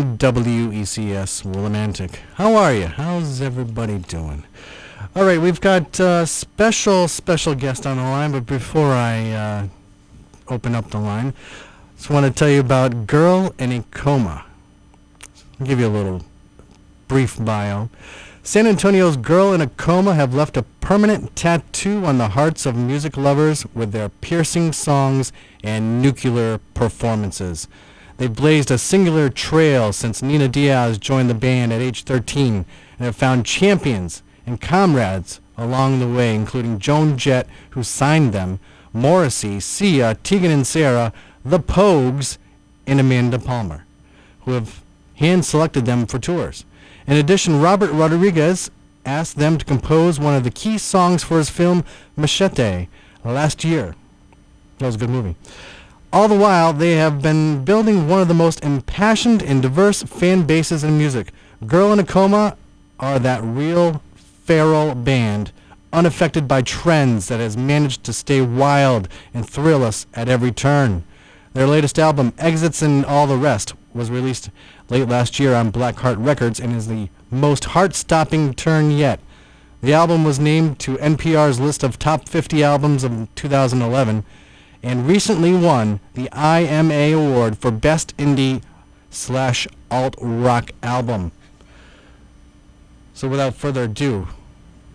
on WECS Willimantic. How are you? How's everybody doing? All right, we've got a special guest on the line, but before I open up the line, just want to tell you about Girl in a Coma. I'll give you a little brief bio. San Antonio's Girl in a Coma have left a permanent tattoo on the hearts of music lovers with their piercing songs and nuclear performances. They've blazed a singular trail since Nina Diaz joined the band at age 13 and have found champions and comrades along the way, including Joan Jett, who signed them, Morrissey, Sia, Tegan and Sara, the Pogues, and Amanda Palmer, who have hand-selected them for tours. In addition, Robert Rodriguez asked them to compose one of the key songs for his film Machete last year. That was a good movie. All the while, they have been building one of the most impassioned and diverse fan bases in music. Girl in a Coma are that real feral band, unaffected by trends, that has managed to stay wild and thrill us at every turn. Their latest album, Exits and All the Rest, was released late last year on Blackheart Records and is the most heart-stopping turn yet. The album was named to NPR's list of top 50 albums of 2011 and recently won the IMA Award for Best Indie/Alt Rock Album. So without further ado,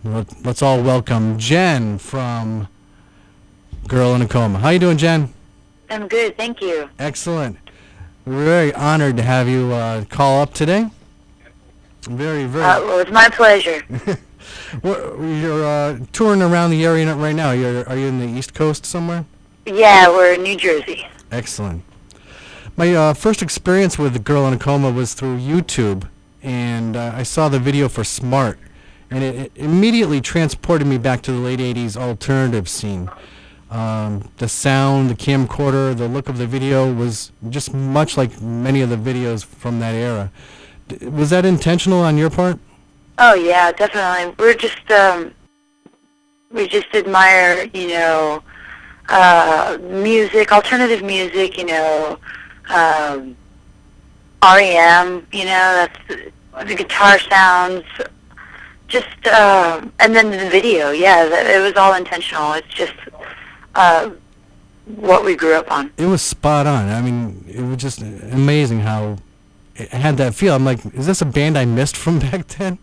let's all welcome Jenn from Girl in a Coma. How you doing, Jenn? I'm good, thank you. Excellent. We're very honored to have you call up today. Very. Well, it's my pleasure. You're touring around the area right now. Are you in the East Coast somewhere? Yeah, we're in New Jersey. Excellent. My first experience with the Girl in a Coma was through YouTube, and I saw the video for Smart, and it immediately transported me back to the late 80s alternative scene. The sound, the camcorder, the look of the video was just much like many of the videos from that era. Was that intentional on your part? Oh yeah, definitely. We just admire, music, alternative music, REM, that's the guitar sounds, just, and then the video, yeah, it was all intentional. It's just what we grew up on. It was spot on. I mean, it was just amazing how it had that feel. I'm like, is this a band I missed from back then?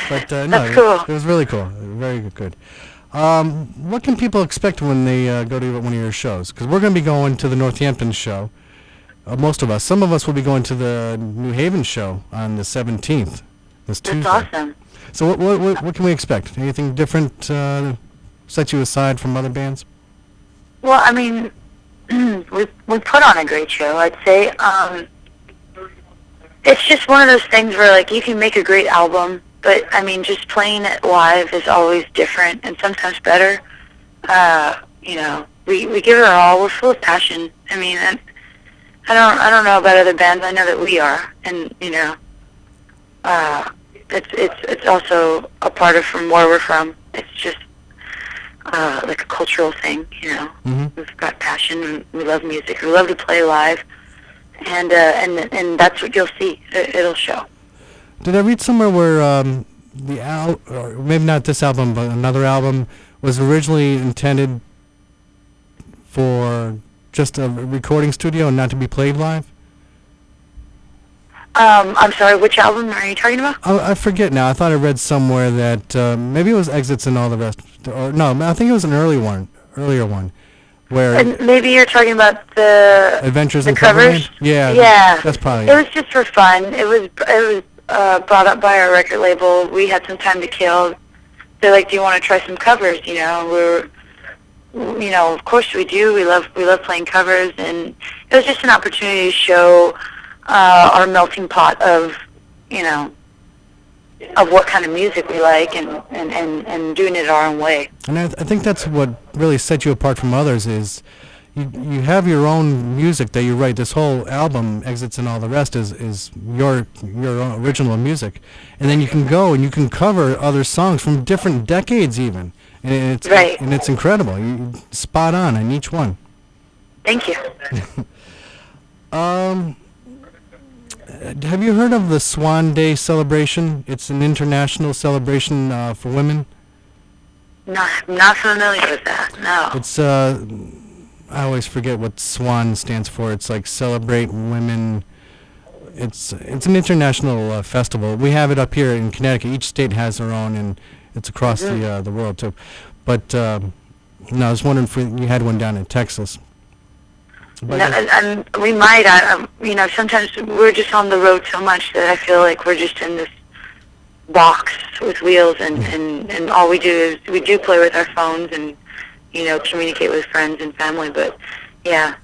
But no, That's cool. It was really cool. Very good. What can people expect when they go to one of your shows? Because we're going to be going to the Northampton show. Most of us. Some of us will be going to the New Haven show on the 17th, this Tuesday. That's awesome. So what can we expect? Anything different set you aside from other bands? Well, I mean, we put on a great show, I'd say. It's just one of those things where, like, you can make a great album, but, I mean, just playing it live is always different and sometimes better. We give it our all. We're full of passion. I mean, I don't know about other bands. I know that we are, and it's also a part of from where we're from. It's just like a cultural thing, Mm-hmm. We've got passion, and we love music. We love to play live, and that's what you'll see. It'll show. Did I read somewhere where or maybe not this album, but another album was originally intended for just a recording studio and not to be played live? I'm sorry, which album are you talking about? I forget now. I thought I read somewhere that maybe it was Exits and All the Rest. Or no, I think it was an earlier one, where... And maybe you're talking about the... Adventures the in covers? Coverland? Yeah. Yeah. That's probably it. Was just for fun. It was brought up by our record label. We had some time to kill. They're like, do you want to try some covers? Of course we do. We love playing covers, and it was just an opportunity to show our melting pot of what kind of music we like, and doing it our own way. And I think that's what really set you apart from others is you have your own music that you write. This whole album, Exits and All the Rest, is your own original music, and then you can go and you can cover other songs from different decades even. And it's right. And it's incredible. You spot on each one. Thank you. have you heard of the Swan Day celebration? It's an international celebration for women. Not familiar with that. No. It's I always forget what SWAN stands for. It's like Celebrate Women. It's an international festival. We have it up here in Connecticut. Each state has their own, and it's across the world too. But no, I was wondering if you had one down in Texas. But No, and we might. Sometimes we're just on the road so much that I feel like we're just in this box with wheels, and all we do is we do play with our phones and communicate with friends and family. But yeah,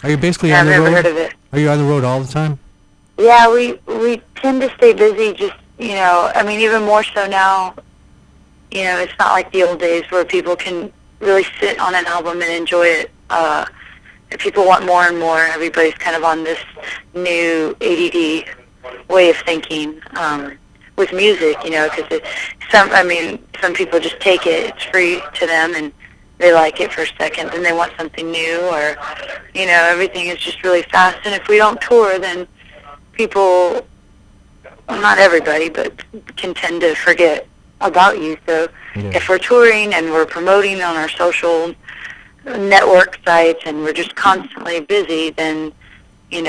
are you basically yeah, on the road? I've never heard of it. Are you on the road all the time? Yeah, we tend to stay busy. Just even more so now. It's not like the old days where people can really sit on an album and enjoy it. If people want more and more, everybody's kind of on this new ADD way of thinking with music, because some people just take it, it's free to them, and they like it for a second, then they want something new, or, everything is just really fast. And if we don't tour, then people, well, not everybody, but can tend to forget about you. So if we're touring and we're promoting on our social network sites and we're just constantly busy, then we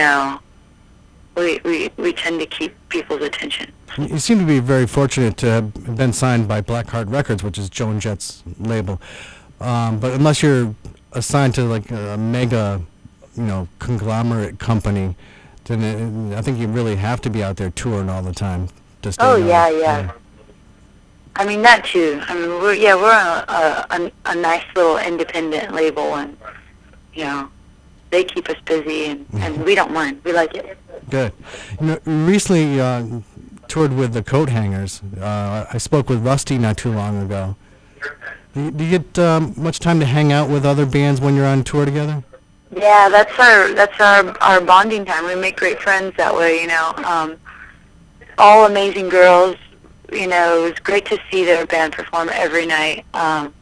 tend to keep people's attention. You seem to be very fortunate to have been signed by Blackheart Records, which is Joan Jett's label. But unless you're assigned to like a mega, conglomerate company, then I think you really have to be out there touring all the time to stay on. Yeah. I mean, that too. I mean, we're a nice little independent label, and they keep us busy, and we don't mind. We like it. Good. Recently toured with the Coat Hangers. I spoke with Rusty not too long ago. Do you get much time to hang out with other bands when you're on tour together? Yeah, that's our bonding time. We make great friends that way. All amazing girls. It was great to see their band perform every night. And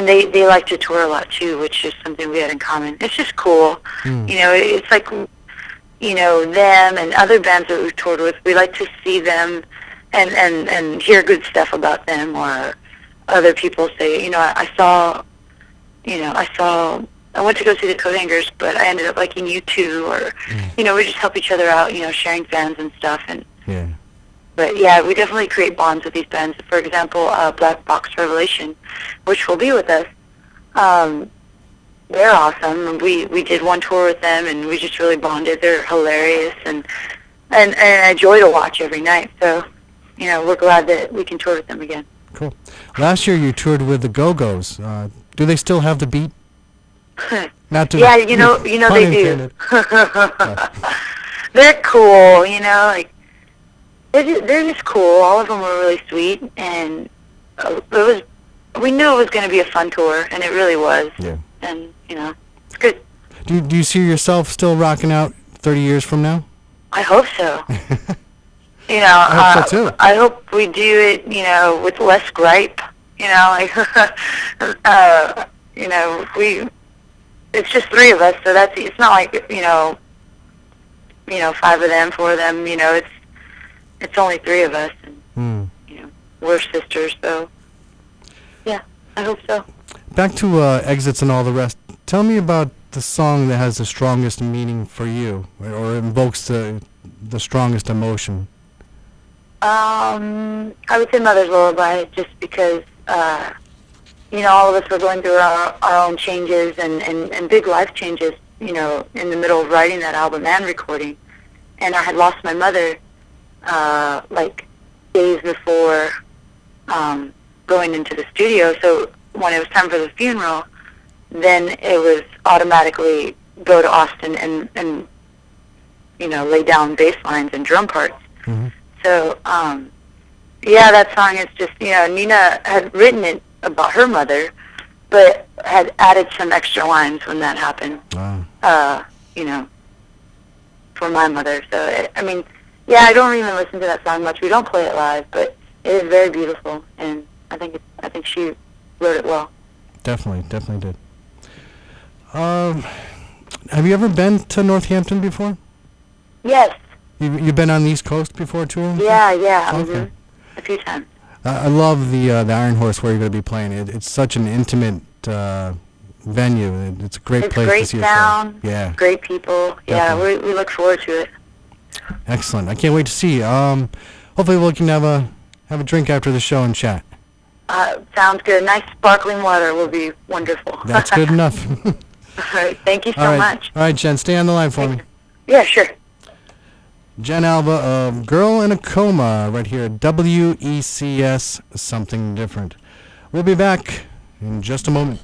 they like to tour a lot too, which is something we had in common. It's just cool. It's like, them and other bands that we've toured with, we like to see them and hear good stuff about them, or other people say, I went to go see the Coat Hangers, but I ended up liking you too, or, we just help each other out, sharing fans and stuff. But yeah, we definitely create bonds with these bands. For example, Black Box Revelation, which will be with us. They're awesome. We did one tour with them, and we just really bonded. They're hilarious and a joy to watch every night. So, we're glad that we can tour with them again. Cool. Last year you toured with the Go-Go's. Do they still have the beat? Not to yeah, they do. They're cool. They're just cool. All of them were really sweet, and we knew it was going to be a fun tour, and it really was. Yeah. And it's good. Do you see yourself still rocking out 30 years from now? I hope so. I hope so too. I hope we do it, with less gripe. It's just three of us, so it's not like 5 of them, 4 of them. It's only 3 of us, and we're sisters. So yeah, I hope so. Back to Exits and all the rest. Tell me about the song that has the strongest meaning for you, or invokes the strongest emotion. I would say Mother's Lullaby, just because all of us were going through our own changes and big life changes, in the middle of writing that album and recording. And I had lost my mother like days before going into the studio. So when it was time for the funeral, then it was automatically go to Austin and lay down bass lines and drum parts. Mm-hmm. So that song is just, Nina had written it about her mother, but had added some extra lines when that happened. Wow. For my mother. So I don't even listen to that song much. We don't play it live, but it is very beautiful, and I think she wrote it well. Definitely did. Have you ever been to Northampton before? Yes. You've been on the East Coast before too? Yeah. Okay. A few times. I love the Iron Horse where you're going to be playing. It's such an intimate venue. It's a great place to see Great sound. Yeah. Great people. Definitely. Yeah, we look forward to it. Excellent. I can't wait to see you. Hopefully we can have a drink after the show and chat. Sounds good. Nice sparkling water will be wonderful. That's good enough. All right. Thank you so All right. much. All right, Jen, stay on the line for me. Yeah, sure. Jenn Alva of Girl in a Coma right here at WECS Something Different. We'll be back in just a moment.